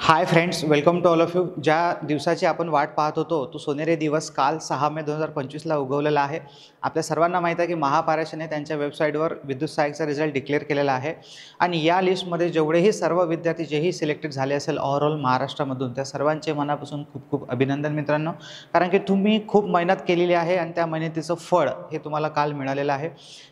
High friends, welcome to all of you. ज्या दिवसाची आपण वाट पाहत होतो तो सोनेरी दिवस काल 6 मे 2025ला उगवलेला आहे. आपल्या सर्वांना माहीत आहे की महापारेषणने त्यांच्या वेबसाईटवर विद्युत सहाय्यकचा रिझल्ट डिक्लेअर केलेला आहे आणि या लिस्टमध्ये जेवढेही सर्व विद्यार्थी जेही सिलेक्टेड झाले असेल ओव्हरऑल महाराष्ट्रामधून त्या सर्वांचे मनापासून खूप खूप अभिनंदन मित्रांनो. कारण की तुम्ही खूप मेहनत केलेली आहे आणि त्या मेहनतीचं फळ हे तुम्हाला काल मिळालेलं आहे.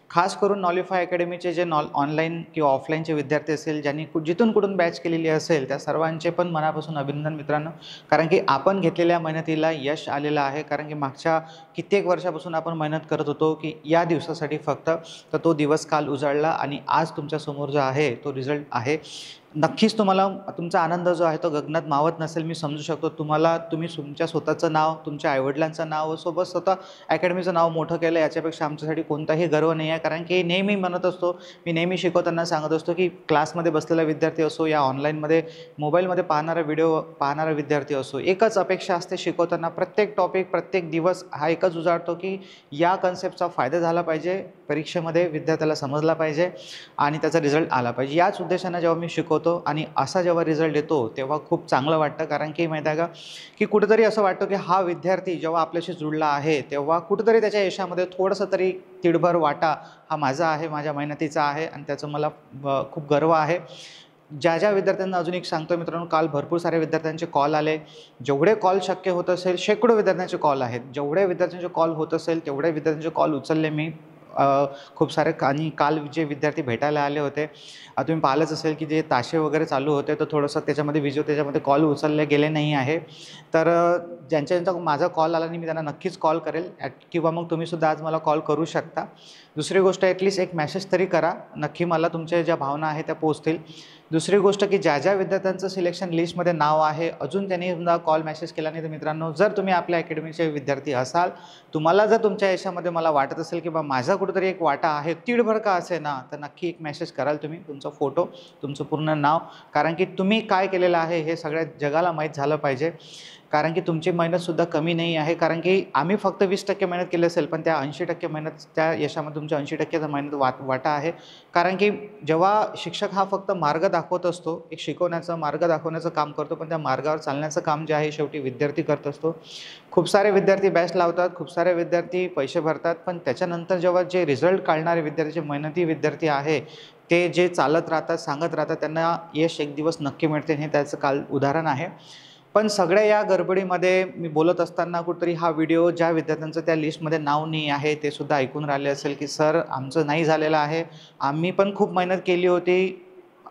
खास करून नॉलिफाय अकॅडमीचे जे ऑनलाईन किंवा ऑफलाईनचे विद्यार्थी असेल ज्यांनी जिथून कुठून बॅच केलेली असेल त्या सर्वांचे पण मनापासून अभिनंदन मित्रांनो. कारण की आपण घेतलेल्या मेहनतीला यश आलेलं आहे. कारण की मागच्या कित्येक वर्षापासून आपण मेहनत करत होतो की या दिवसासाठी फक्त, तर तो दिवस काल उजाडला आणि आज तुमच्यासमोर जो आहे तो रिझल्ट आहे. नक्कीच तुम्हाला तुमचा आनंद जो आहे तो गगनात मावत नसेल, मी समजू शकतो. तुम्ही तुमच्या स्वतःचं नाव, तुमच्या आईवडिलांचं नाव, सोबत स्वतः अकॅडमीचं नाव मोठं केलं, याच्यापेक्षा आमच्यासाठी कोणताही गर्व नाही आहे. कारण की नेहमी म्हणत असतो, मी नेहमी शिकवताना सांगत असतो की क्लासमध्ये बसलेला विद्यार्थी असो या ऑनलाईनमध्ये मोबाईलमध्ये पाहणारा व्हिडिओ पाहणारा विद्यार्थी असो, एकच अपेक्षा असते शिकवताना. प्रत्येक टॉपिक प्रत्येक दिवस हा एकच उजाडतो की या कन्सेप्टचा फायदा झाला पाहिजे, परीक्षेमध्ये विद्यार्थ्याला समजला पाहिजे आणि त्याचा रिझल्ट आला पाहिजे. याच उद्देशाने जेव्हा मी शिकवतो आणि असा जेव्हा रिझल्ट येतो तेव्हा खूप चांगलं वाटतं. कारण की माहीत आहे का की कुठेतरी असं वाटतं की हा विद्यार्थी जेव्हा आपल्याशी जुळला आहे तेव्हा कुठेतरी त्याच्या यशामध्ये थोडंसं तरी तिडभर वाटा हा माझा आहे, माझ्या मेहनतीचा आहे आणि त्याचं मला खूप गर्व आहे. ज्या विद्यार्थ्यांना अजून एक सांगतो मित्रांनो, काल भरपूर सारे विद्यार्थ्यांचे कॉल आले. जेवढे कॉल शक्य होत असेल, शेकडो विद्यार्थ्यांचे कॉल आहेत, जेवढे विद्यार्थ्यांचे कॉल होत असेल तेवढे विद्यार्थ्यांचे कॉल उचलले मी. खूप सारे आणि काल जे विद्यार्थी भेटायला आले होते, तुम्ही पाहिलंच असेल की जे ताशे वगैरे चालू होते तर थोडंसं त्याच्यामध्ये कॉल उचलले गेले नाही आहे. तर ज्यांचा माझा कॉल आला नाही मी त्यांना नक्कीच कॉल करेल किंवा मग तुम्हीसुद्धा आज मला कॉल करू शकता. दुसरी गोष्ट, ॲटलिस्ट एक मेसेज तरी करा, नक्की मला तुमच्या ज्या भावना आहेत त्या पोहोचतील. दुसरी गोष्ट की ज्या विद्यार्थ्यांचं सिलेक्शन लिस्टमध्ये नाव आहे अजून त्यांनी सुद्धा कॉल मेसेज केला नाही, तर मित्रांनो जर तुम्ही आपल्या अकॅडमीचे विद्यार्थी असाल, तुम्हाला जर तुमच्या यशामध्ये मला वाटत असेल की बा माझा कुठेतरी एक वाटा आहे, तीडभर का असे ना, तर नक्की एक मेसेज कराल तुम्ही, तुमचा फोटो, तुमचं पूर्ण नाव. कारण की तुम्ही काय केलेलं आहे हे सगळ्या जगाला माहीत झालं पाहिजे. कारण की तुमची मेहनतसुद्धा कमी नाही आहे. कारण की आम्ही फक्त 20% मेहनत केली असेल, पण त्या 80% मेहनत, त्या यशामध्ये तुमच्या 80%चा मेहनत वाटा आहे. कारण की जेव्हा शिक्षक हा फक्त मार्ग दाखवत असतो, एक शिकवण्याचा मार्ग दाखवण्याचं काम करतो, पण त्या मार्गावर चालण्याचं काम जे आहे शेवटी विद्यार्थी करत असतो. खूप सारे विद्यार्थी बॅच लावतात, खूप सारे विद्यार्थी पैसे भरतात, पण त्याच्यानंतर जेव्हा जे रिझल्ट काढणारे विद्यार्थी, जे मेहनती विद्यार्थी आहे, ते जे चालत राहतात, सांगत राहतात, त्यांना यश एक दिवस नक्की मिळते. हे त्याचं काल उदाहरण आहे. पण सगळ्या या गडबडीमध्ये मी बोलत असताना कुठेतरी हा व्हिडिओ ज्या विद्यार्थ्यांचं त्या लिस्टमध्ये नाव नाही आहे ते सुद्धा ऐकून राहिले असेल की सर आमचं नाही झालेलं आहे, आम्ही पण खूप मेहनत केली होती,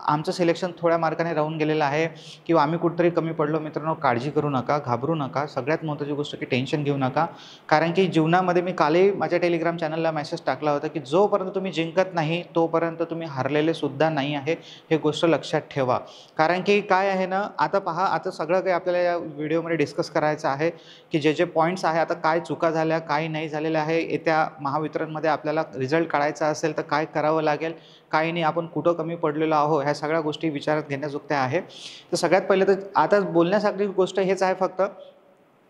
आमचं सिलेक्शन थोड्या मार्काने राहून गेलेलं आहे किंवा आम्ही कुठेतरी कमी पडलो. मित्रांनो, काळजी करू नका, घाबरू नका. सगळ्यात महत्त्वाची गोष्ट की टेन्शन घेऊ नका. कारण की जीवनामध्ये मी कालही माझ्या टेलिग्राम चॅनलला मेसेज टाकला होता की जोपर्यंत तुम्ही जिंकत नाही तोपर्यंत तुम्ही हरलेले सुद्धा नाही आहे, हे गोष्ट लक्षात ठेवा. कारण की काय आहे ना, आता पहा, आता सगळं काही आपल्याला या व्हिडिओमध्ये डिस्कस करायचं आहे की जे पॉईंट्स आहे, आता काय चुका झाल्या, काय नाही झालेल्या आहे, येत्या महावितरणमध्ये आपल्याला रिझल्ट काढायचा असेल तर काय करावं लागेल, काही नाही, आपण कुठं कमी पडलेलो आहोत, ह्या सगळ्या गोष्टी विचारात घेण्याजोग्या आहे. तर सगळ्यात पहिले तर आता बोलण्यासारखी गोष्ट हेच आहे फक्त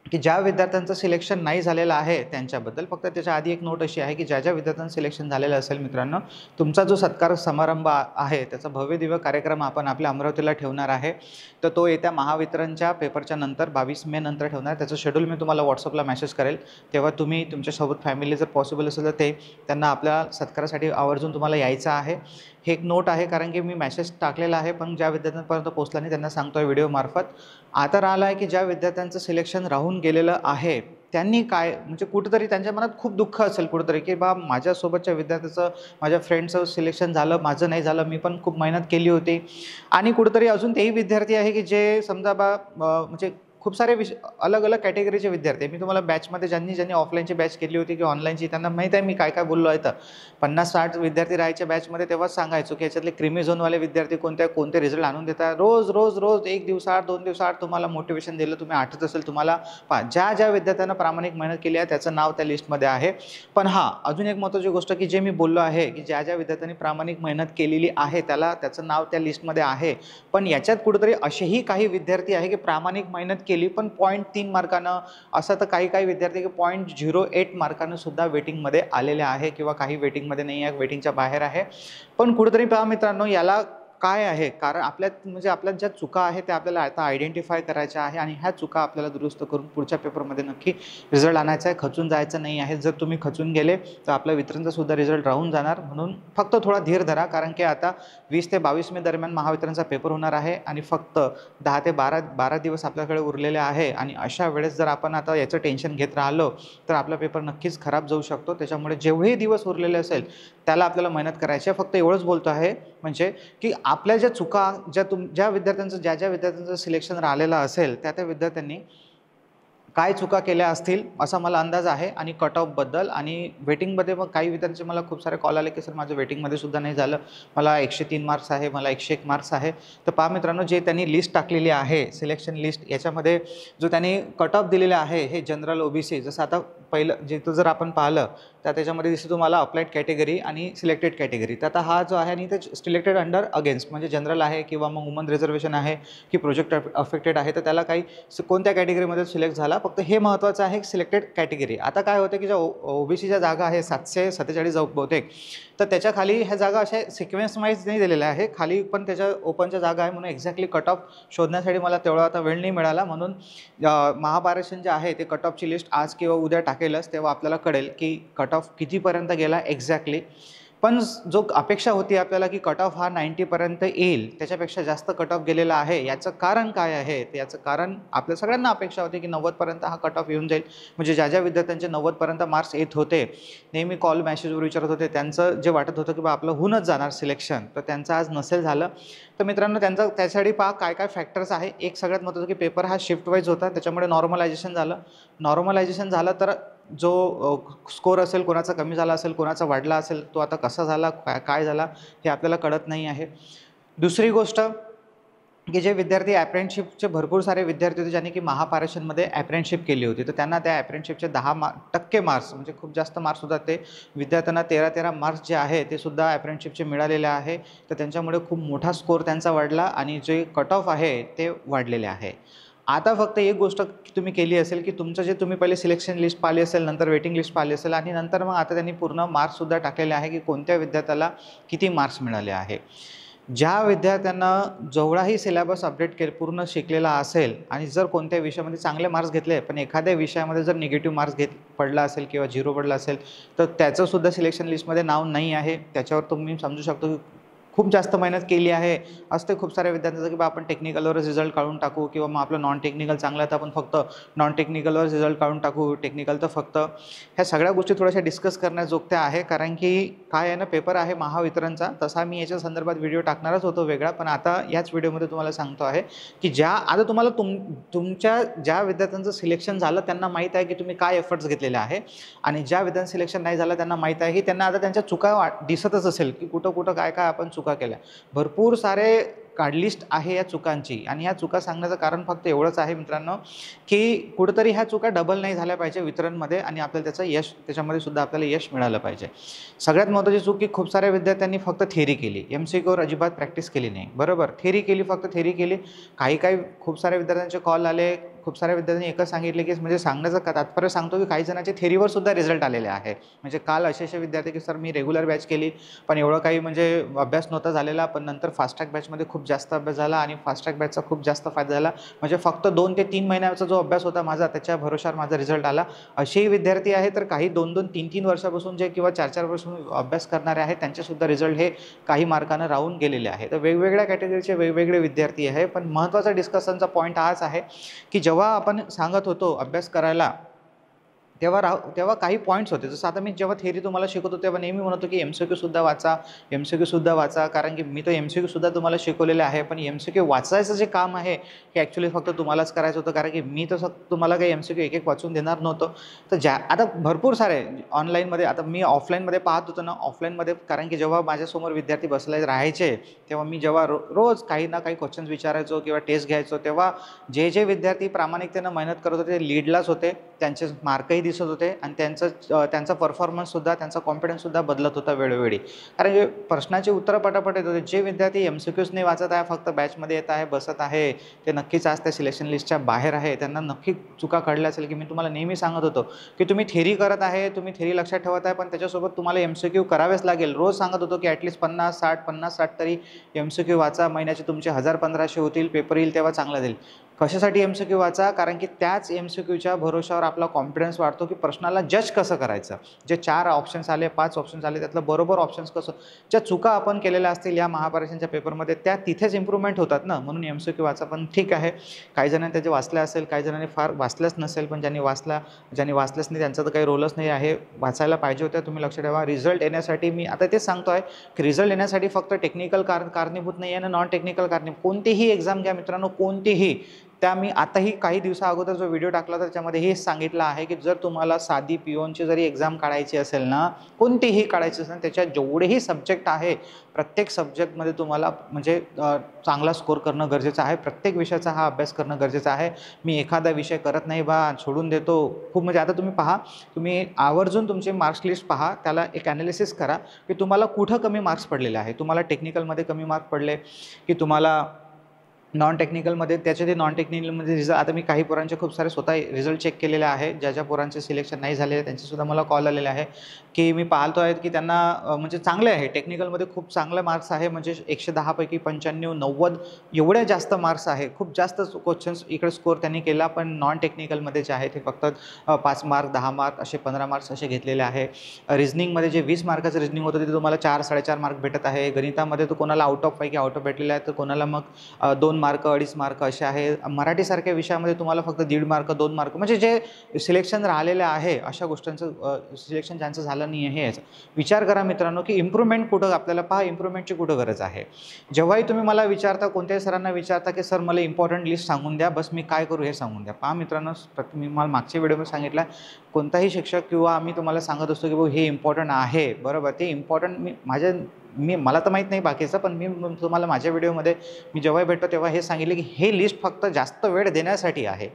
की ज्या विद्यार्थ्यांचं सिलेक्शन नाही झालेलं आहे त्यांच्याबद्दल. फक्त त्याच्या आधी एक नोट अशी आहे की ज्या विद्यार्थ्यांचं सिलेक्शन झालेलं असेल मित्रांनो, तुमचा जो सत्कार समारंभ आहे त्याचा भव्यदिव्य कार्यक्रम आपण आपल्या अमरावतीला ठेवणार आहे. तर तो येत्या महावितरणच्या पेपरच्या नंतर 22 मे नंतर ठेवणार. त्याचं शेड्यूल मी तुम्हाला व्हॉट्सअपला मेसेज करेल. तेव्हा तुम्ही तुमच्यासोबत फॅमिली जर पॉसिबल असेल तर त्यांना आपल्या सत्कारासाठी आवर्जून तुम्हाला यायचं आहे. हे एक नोट आहे. कारण की मी मेसेज टाकलेला आहे पण ज्या विद्यार्थ्यांपर्यंत पोहोचला नाही त्यांना सांगतो आहे व्हिडिओमार्फत. आता राहिलं आहे की ज्या विद्यार्थ्यांचं सिलेक्शन राहून गेलेलं आहे त्यांनी काय, म्हणजे कुठेतरी त्यांच्या मनात खूप दुःख असेल कुठेतरी की बा माझ्यासोबतच्या विद्यार्थ्याचं, माझ्या फ्रेंडचं सिलेक्शन झालं, माझं नाही झालं, मी पण खूप मेहनत केली होती. आणि कुठेतरी अजून तेही विद्यार्थी आहे की जे समजा म्हणजे खूप सारे अलग अलग कॅटेगरीचे विद्यार्थी आहे. मी तुम्हाला बॅचमध्ये ज्यांनी ऑफलाईनची बॅच केली होती किंवा ऑनलाईनची, त्यांना माहीत आहे मी काय काय बोललो आहे. तर 50-60 विद्यार्थी राहायचे बॅचमध्ये, तेव्हाच सांगायचो की याच्यातले क्रिमी झोनवाले विद्यार्थी कोणते रिझल्ट आणून देतात. रोज 1 दिवसाआड 2 दिवसाआड तुम्हाला मोटिवेशन दिलं, तुम्ही आठवत असेल तुम्हाला. ज्या विद्यार्थ्यांना प्रामाणिक मेहनत केली आहे त्याचं नाव त्या लिस्टमध्ये आहे. पण हां, अजून एक महत्त्वाची गोष्ट की जे मी बोललो आहे की ज्या विद्यार्थ्यांनी प्रामाणिक मेहनत केलेली आहे त्याचं नाव त्या लिस्टमध्ये आहे. पण याच्यात कुठेतरी असेही काही विद्यार्थी आहे की प्रामाणिक मेहनत केली पण 0.3 मार्कानं, असं तर काही विद्यार्थी की 0.08 मार्कानं सुद्धा वेटिंगमध्ये आलेले आहे किंवा काही वेटिंगमध्ये नाही आहे, वेटिंगच्या बाहेर आहे. पण कुठेतरी पहा मित्रांनो, याला काय आहे कारण आपल्यात म्हणजे आपल्यात ज्या चुका आहेत त्या आपल्याला आता आयडेंटिफाय करायच्या आहे आणि ह्या चुका आपल्याला दुरुस्त करून पुढच्या पेपरमध्ये नक्की रिझल्ट आणायचा आहे. खचून जायचं नाही आहे. जर तुम्ही खचून गेले तर आपल्या वितरणचा सुद्धा रिझल्ट राहून जाणार. म्हणून फक्त थोडा धीर धरा, कारण की आता 20 ते 22 मे दरम्यान महावितरणचा पेपर होणार आहे आणि फक्त 10 ते 12 दिवस आपल्याकडे उरलेले आहे. आणि अशा वेळेस जर आपण आता याचं टेन्शन घेत राहिलो तर आपला पेपर नक्कीच खराब जाऊ शकतो. त्याच्यामुळे जेवढे दिवस उरलेले असेल त्याला आपल्याला मेहनत करायची आहे. फक्त एवढंच बोलतो आहे म्हणजे की आपल्या ज्या चुका ज्या विद्यार्थ्यांचं ज्या विद्यार्थ्यांचं सिलेक्शन राहिलेलं असेल त्या विद्यार्थ्यांनी काय चुका केल्या असतील असा मला अंदाज आहे. आणि कट ऑफबद्दल आणि वेटिंगमध्ये मग काही विद्यार्थ्यांचे मला खूप सारे कॉल आले की सर माझं वेटिंगमध्ये सुद्धा नाही झालं, मला 103 मार्क्स आहे, मला 101 मार्क्स आहे. तर पहा मित्रांनो, जे त्यांनी लिस्ट टाकलेली आहे सिलेक्शन लिस्ट, याच्यामध्ये जो त्यांनी कट ऑफ दिलेला आहे हे जनरल ओबीसी, जसं आता पहिलं जिथं जर आपण पाहिलं तर त्याच्यामध्ये दिसतं तुम्हाला अप्लाइड कॅटेगरी आणि सिलेक्टेड कॅटेगरी. तर आता हा जो आहे आणि ते सिलेक्टेड अंडर अगेन्स्ट म्हणजे जनरल आहे किंवा मग वुमन रिझर्वेशन आहे की प्रोजेक्ट अफेक्टेड आहे, तर त्याला काही कोणत्या कॅटेगरीमध्ये सिलेक्ट झाला, फक्त हे महत्त्वाचं आहे सिलेक्टेड कॅटेगरी. आता काय होतं की ज्या ओबीसीच्या जागा आहे 747 बहुतेक, तर त्याच्या खाली ह्या जागा अशा सिक्वेन्स वाईज नाही दिलेल्या आहे, खाली पण त्याच्या ओपनच्या जागा आहे. म्हणून एक्झॅक्टली कट ऑफ शोधण्यासाठी मला तेवढा आता वेळ नाही मिळाला. म्हणून महापारेषण जे आहे ते कट ऑफची लिस्ट आज किंवा उद्या टाकेलच, तेव्हा आपल्याला कळेल की कट ऑफ कितीपर्यंत गेला एक्झॅक्टली. पण जो अपेक्षा होती आपल्याला की कट ऑफ हा 90पर्यंत येईल, त्याच्यापेक्षा जास्त कट ऑफ गेलेला आहे. याचं कारण काय आहे? तर याचं कारण आपल्या सगळ्यांना अपेक्षा होती की 90पर्यंत हा कट ऑफ येऊन जाईल. म्हणजे ज्या विद्यार्थ्यांचे 90पर्यंत मार्क्स येत होते, नेहमी कॉल मॅसेजवर विचारत होते, त्यांचं जे वाटत होतं की बा आपलं होऊनच जाणार सिलेक्शन, तर त्यांचं आज नसेल झालं. तर मित्रांनो, त्यासाठी पहा काय काय फॅक्टर्स आहे. एक सगळ्यात महत्त्वाचं की पेपर हा शिफ्ट वाईज होता, त्याच्यामुळे नॉर्मलायझेशन झालं. नॉर्मलायझेशन झालं तर जो स्कोर असेल कोणाचा कमी झाला असेल, कोणाचा वाढला असेल, तो आता कसा झाला, काय झाला हे आपल्याला कळत नाही आहे. दुसरी गोष्ट की जे विद्यार्थी अप्रेंटिसशिपचे भरपूर सारे विद्यार्थी होते ज्यांनी की महापारेषणमध्ये अप्रेंटिसशिप केली होती, तर त्यांना त्या अप्रेंटिसशिपचे 10% मार्क्स म्हणजे खूप जास्त मार्क्स होतात. ते विद्यार्थ्यांना 13 मार्क्स जे आहे ते सुद्धा अप्रेंटिसशिपचे मिळालेले आहे. तर त्यांच्यामुळे खूप मोठा स्कोर त्यांचा वाढला आणि जे कट ऑफ आहे ते वाढलेले आहे. आता फक्त एक गोष्ट तुम्ही केली असेल की तुमचं जे तुम्ही पहिले सिलेक्शन लिस्ट पाहिली असेल, नंतर वेटिंग लिस्ट पाहिली असेल आणि नंतर मग आता त्यांनी पूर्ण मार्क्ससुद्धा टाकलेले आहे की कोणत्या विद्यार्थ्याला किती मार्क्स मिळाले आहे. ज्या विद्यार्थ्यांना जेवढाही सिलेबस अपडेट पूर्ण शिकलेला असेल आणि जर कोणत्या विषयामध्ये चांगले मार्क्स घेतले पण एखाद्या विषयामध्ये जर निगेटिव्ह मार्क्स पडला असेल किंवा 0 पडला असेल, तर त्याचंसुद्धा सिलेक्शन लिस्टमध्ये नाव नाही आहे. त्याच्यावर तुम्ही समजू शकतो की खूप जास्त मेहनत केली आहे. असते खूप साऱ्या विद्यार्थ्यांचं की बा आपण टेक्निकलवरच रिझल्ट काढून टाकू किंवा मग आपलं नॉन टेक्निकल चांगलं आहे तर आपण फक्त नॉन टेक्निकलवर रिझल्ट काढून टाकू, टेक्निकल तर फक्त. ह्या सगळ्या गोष्टी थोड्याशा डिस्कस करण्याजोगत्या आहे, कारण की काय आहे ना, पेपर आहे महावितरणचा. तसा मी याच्या संदर्भात व्हिडिओ टाकणारच होतो वेगळा, पण आता याच व्हिडिओमध्ये तुम्हाला सांगतो आहे की आता तुम्हाला तुमच्या ज्या विद्यार्थ्यांचं सिलेक्शन झालं त्यांना माहीत आहे की तुम्ही काय एफर्ट्स घेतलेले आहे आणि ज्या विद्यार्थ्यांचं सिलेक्शन नाही झालं त्यांना माहीत आहे की त्यांना आता त्यांच्या चुका दिसतच असेल की कुठं काय आपण चुका केल्या. भरपूर सारे लिस्ट आहे या चुकांची आणि ह्या चुका सांगण्याचं कारण फक्त एवढंच आहे मित्रांनो की कुठंतरी ह्या चुका डबल नाही झाल्या पाहिजे वितरणमध्ये आणि आपल्याला त्याच्यामध्ये सुद्धा आपल्याला यश मिळालं पाहिजे. सगळ्यात महत्त्वाची चूक की खूप साऱ्या विद्यार्थ्यांनी फक्त थेरी केली, MCQवर अजिबात प्रॅक्टिस केली नाही. बरोबर, थेरी केली, फक्त थेरी केली. काही खूप साऱ्या विद्यार्थ्यांचे कॉल आले, खूप साऱ्या विद्यार्थ्यांनी एकच सांगितले की म्हणजे सांगण्याचं तात्पर्य सांगतो की काही जणांचे थेरीवर सुद्धा रिझल्ट आलेले आहे. म्हणजे काल असे विद्यार्थी की सर मी रेग्युलर बॅच केली पण एवढं काही म्हणजे अभ्यास नव्हता झालेला, पण नंतर फास्ट ट्रॅक बॅचमध्ये खूप जास्त अभ्यास झाला आणि फास्ट ट्रॅक बॅचचा खूप जास्त फायदा झाला. म्हणजे फक्त 2 ते 3 महिन्याचा जो अभ्यास होता माझा त्याच्या भरोशावर माझा रिझल्ट आला. असेही विद्यार्थी आहेत. तर काही 2-2, 3-3 वर्षापासून जे किंवा 4-4 वर्षापासून अभ्यास करणारे आहेत त्यांचेसुद्धा रिझल्ट हे काही मार्कानं राहून गेलेले आहे. तर वेगवेगळ्या कॅटेगरीचे वेगवेगळे विद्यार्थी आहे. पण महत्त्वाचा डिस्कशनचा पॉईंट हाच आहे की जेव्हा आपण सांगत होतो अभ्यास करायला तेव्हा काही पॉईंट्स होते. जसं आता मी जेव्हा थेरी तुम्हाला शिकवतो तेव्हा नेहमी म्हणतो की MCQसुद्धा वाचा, कारण की मी तो MCQसुद्धा तुम्हाला शिकवलेले आहे. पण MCQ वाचायचं जे काम आहे हे ॲक्च्युली फक्त तुम्हालाच करायचं होतं, कारण की मी तसं तुम्हाला काही MCQ एक वाचून देणार नव्हतं. तर आता भरपूर सारे ऑनलाईनमध्ये, आता मी ऑफलाईनमध्ये पाहत होतो ना, ऑफलाईनमध्ये कारण की जेव्हा माझ्यासमोर विद्यार्थी बसले राहायचे तेव्हा मी जेव्हा रोज काही ना काही क्वेश्चन्स विचारायचो किंवा टेस्ट घ्यायचो, तेव्हा जे विद्यार्थी प्रामाणिकतेनं मेहनत करत होते ते लीडलाच होते. त्यांचे मार्कही दिसत होते आणि त्यांचा परफॉर्मन्ससुद्धा, त्यांचा कॉन्फिडन्ससुद्धा बदलत होता वेळोवेळी. कारण हे प्रश्नाची उत्तरं पटापट येत होते. जे विद्यार्थी MCQs नाही वाचत आहे, फक्त बॅचमध्ये येत आहे, बसत आहे, ते नक्कीच आज त्या सिलेक्शन लिस्टच्या बाहेर आहे. त्यांना नक्की चुका कळल्या असेल, की मी तुम्हाला नेहमी सांगत होतो की तुम्ही थेरी करत आहे, तुम्ही थेरी लक्षात ठेवत आहे, पण त्याच्यासोबत तुम्हाला MCQ करावेच लागेल. रोज सांगत होतो की ॲटलीस्ट 50-60 तरी MCQ वाचा. महिन्याचे तुमचे 1000-1500 होतील. पेपर येईल तेव्हा चांगला जाईल. कशासाठी MCQ वाचा? कारण की त्याच MCQच्या भरोशावर आपला कॉन्फिडन्स वाढतो की प्रश्नाला जज कसं करायचं. जे 4 ऑप्शन्स आले, 5 ऑप्शन्स आले, त्यातलं बरोबर ऑप्शन्स कसं, ज्या चुका आपण केलेल्या असतील या महापरीक्षांच्या पेपरमध्ये त्या तिथेच इम्प्रूव्हमेंट होतात ना, म्हणून MCQ वाचा. पण ठीक आहे, काही जणांनी त्याचे वाचले असेल, काही जणांनी फार वाचलंच नसेल, पण ज्यांनी वाचलंच नाही त्यांचा तर काही रोलच नाही आहे. वाचायला पाहिजे होत्या. तुम्ही लक्ष ठेवा, रिझल्ट येण्यासाठी मी आता तेच सांगतो आहे की रिझल्ट येण्यासाठी फक्त टेक्निकल कारणीभूत नाही आहे ना, नॉन टेक्निकल कारणीभूत. कोणतीही एक्झाम घ्या मित्रांनो, कोणतीही. त्या मी आताही काही दिवसा अगोदर जो व्हिडिओ टाकला होता त्याच्यामध्ये हेच सांगितलं आहे की जर तुम्हाला साधी पिओनची जरी एक्झाम काढायची असेल ना, कोणतीही काढायची असेल, त्याच्यात जेवढेही सब्जेक्ट आहे प्रत्येक सब्जेक्टमध्ये तुम्हाला म्हणजे चांगला स्कोर करणं गरजेचं आहे. प्रत्येक विषयाचा हा अभ्यास करणं गरजेचं आहे. मी एखादा विषय करत नाही बा, सोडून देतो खूप, म्हणजे आता तुम्ही पहा, तुम्ही आवर्जून तुमचे मार्क्स लिस्ट पहा, त्याला एक ॲनालिसिस करा की तुम्हाला कुठं कमी मार्क्स पडलेले आहे. तुम्हाला टेक्निकलमध्ये कमी मार्क पडले की तुम्हाला नॉन टेक्निकलमध्ये, त्याचे ते नॉन टेक्निकलमध्ये रिझल्ट. आता मी काही पोरांचे खूप सारे स्वतः रिझल्ट चेक केलेले आहे. ज्या पोरांचे सिलेक्शन नाही झालेले त्यांचेसुद्धा मला कॉल आलेले आहे की मी पाहतो आहे की त्यांना म्हणजे चांगले आहे, टेक्निकलमध्ये खूप चांगले मार्क्स आहे, म्हणजे 110 पैकी 95, 90 एवढे जास्त मार्क्स आहे. खूप जास्त क्वेश्चन्स इकडे स्कोर त्यांनी केला. पण नॉन टेक्निकलमध्ये जे आहे ते फक्त 5 मार्क, 10 मार्क असे 15 मार्क्स असे घेतलेले आहे. रिझनिंगमध्ये जे 20 मार्काचं रिझनिंग होतं ते तुम्हाला 4-4.5 मार्क भेटत आहे. गणितामध्ये तर कोणाला आउट ऑफ पैकी आउट ऑफ भेटलेले आहे, तर कोणाला मग 2 मार्क, 2.5 मार्क असे आहे. मराठीसारख्या विषयामध्ये तुम्हाला फक्त 1.5 मार्क, 2 मार्क, म्हणजे जे सिलेक्शन राहिलेलं आहे अशा गोष्टींचं सिलेक्शन ज्यांचं झालं नाही आहे याचा विचार करा मित्रांनो की इम्प्रूव्हमेंट कुठं आपल्याला पहा, इम्प्रूव्हमेंटची कुठं गरज आहे. जेव्हाही तुम्ही मला विचारता, कोणत्याही सरांना विचारता की सर मला इम्पॉर्टंट लिस्ट सांगून द्या, बस मी काय करू हे सांगून द्या. पहा मित्रांनो, मी मला मागच्या व्हिडिओमध्ये सांगितलं, कोणताही शिक्षक किंवा आम्ही तुम्हाला सांगत असतो की भाऊ हे इम्पॉर्टंट आहे, बरोबर, ते इम्पॉर्टंट मला तर माहीत नाही बाकीचं, पण मी तुम्हाला माझ्या व्हिडिओमध्ये मी जेव्हा भेटतो तेव्हा हे सांगितले की हे लिस्ट फक्त जास्त वेळ देण्यासाठी आहे.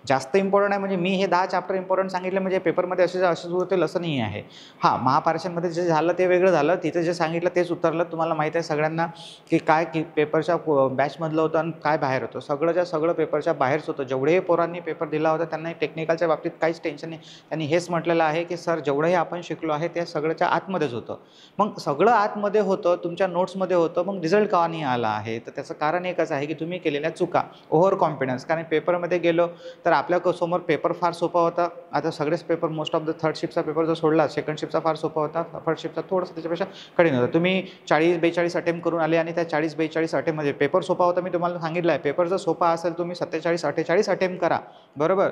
जास्त इम्पॉर्टंट आहे म्हणजे मी हे 10 चॅप्टर इम्पॉर्टंट सांगितले म्हणजे पेपरमध्ये असंच होतील असं नाही आहे. हां, महापरीक्षांमध्ये जे झालं ते वेगळं झालं, तिथं जे सांगितलं तेच उतरलं. तुम्हाला माहीत आहे सगळ्यांना की काय की पेपरच्या बॅचमधलं होतं आणि काय बाहेर होतं. सगळं पेपरच्या बाहेरच होतं. जेवढेही पोरांनी पेपर दिला होता त्यांना टेक्निकलच्या बाबतीत काहीच टेन्शन नाही. त्यांनी हेच म्हटलेलं आहे की सर जेवढंही आपण शिकलो आहे ते सगळ्याच्या आतमध्येच होतं. मग सगळं आतमध्ये होतं, तुमच्या नोट्समध्ये होतं, मग रिझल्ट का नाही आला आहे? तर त्याचं कारण एकच आहे की तुम्ही केलेल्या चुका, ओव्हर कॉन्फिडन्स. कारण पेपरमध्ये गेलो तर आपल्या समोर पेपर फार सोपा होता. आता सगळेच paper most of the third शिफ्टचा पेपर जर सोडला, सेकंड शिफ्टचा फार सोपा होता, फर्स्ट शिफ्टचा थोडंसं त्याच्यापेक्षा कठीण होता. तुम्ही 40-42 अटेम्प्ट करून आले आणि त्या 40-42 अटेम्प्टमध्ये पेपर सोपा होता. मी तुम्हाला सांगितलं आहे पेपर जर सोपा असेल तुम्ही 47-48 अटेम्प्ट करा, बरोबर,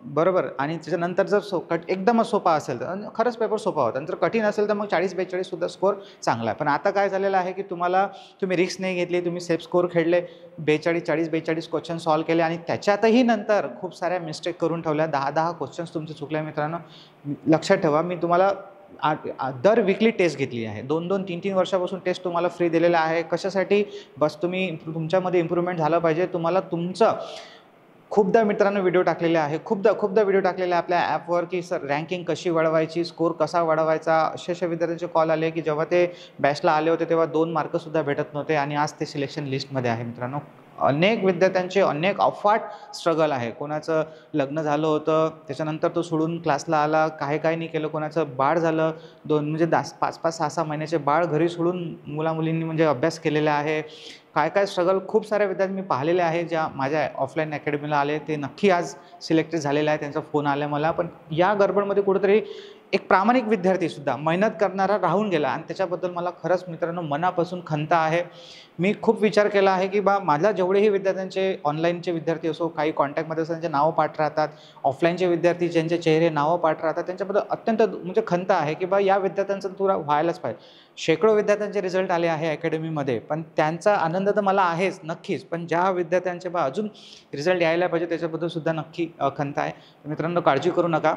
बरोबर. आणि त्याच्यानंतर जर एकदमच सोपा असेल तर खरंच पेपर सोपा होता, आणि जर कठीण असेल तर मग 40-42 सुद्धा स्कोर चांगला आहे. पण आता काय झालेलं आहे की तुम्ही रिस्क नाही घेतली, तुम्ही सेफ स्कोर खेळले, 40-42 क्वेश्चन सॉल्व्ह केले आणि त्याच्यातही नंतर खूप साऱ्या मिस्टेक करून ठेवल्या. 10 क्वेश्चन्स तुमचे चुकले. मित्रांनो लक्षात ठेवा, मी तुम्हाला दर वीकली टेस्ट घेतली आहे. 2-2, 3-3 वर्षापासून टेस्ट तुम्हाला फ्री दिलेला आहे. कशासाठी? बस तुम्ही तुमच्यामध्ये इम्प्रूव्हमेंट झालं पाहिजे. तुम्हाला तुमचं खूपदा मित्रांनो व्हिडिओ टाकलेले आहे, खूपदा व्हिडिओ टाकलेले आहे आपल्या ॲपवर की सर रँकिंग कशी वाढवायची, स्कोर कसा वाढवायचा. अशा विद्यार्थ्यांचे कॉल आले की जेव्हा ते बॅचला आले होते तेव्हा 2 मार्कसुद्धा भेटत नव्हते आणि आज ते सिलेक्शन लिस्टमध्ये आहे. मित्रांनो अनेक विद्यार्थ्यांचे अनेक अफाट स्ट्रगल आहे. कोणाचं लग्न झालं होतं त्याच्यानंतर तो सोडून क्लासला आला, काही नाही केलं. कोणाचं बाळ झालं, 5-5, 6-6 महिन्याचे बाळ घरी सोडून मुलामुलींनी म्हणजे अभ्यास केलेला आहे. काय स्ट्रगल खूप साऱ्या विद्यार्थी मी पाहिलेले आहे, ज्या माझ्या ऑफलाईन अकॅडमीला आले, ते नक्की आज सिलेक्टेड झालेले आहे. त्यांचा फोन आला मला. पण या गडबडमध्ये कुठेतरी एक प्रामाणिक विद्यार्थीसुद्धा मेहनत करणारा राहून गेला आणि त्याच्याबद्दल मला खरंच मित्रांनो मनापासून खंत आहे. मी खूप विचार केला आहे की माझ्या जेवढेही विद्यार्थ्यांचे ऑनलाईनचे विद्यार्थी असो, काही कॉन्टॅक्टमध्ये असो, त्यांचे नावं पाठ राहतात, ऑफलाईनचे विद्यार्थी ज्यांचे चेहरे नावं पाठ राहतात, त्यांच्याबद्दल अत्यंत म्हणजे खंत आहे की या विद्यार्थ्यांचं तुला व्हायलाच पाहिजे. शेकडो विद्यार्थ्यांचे रिझल्ट आले आहे अकॅडमीमध्ये, पण त्यांचा आनंद तर मला आहेच नक्कीच, पण ज्या विद्यार्थ्यांचे अजून रिझल्ट यायला पाहिजे त्याच्याबद्दल सुद्धा नक्की खंत आहे. मित्रांनो काळजी करू नका.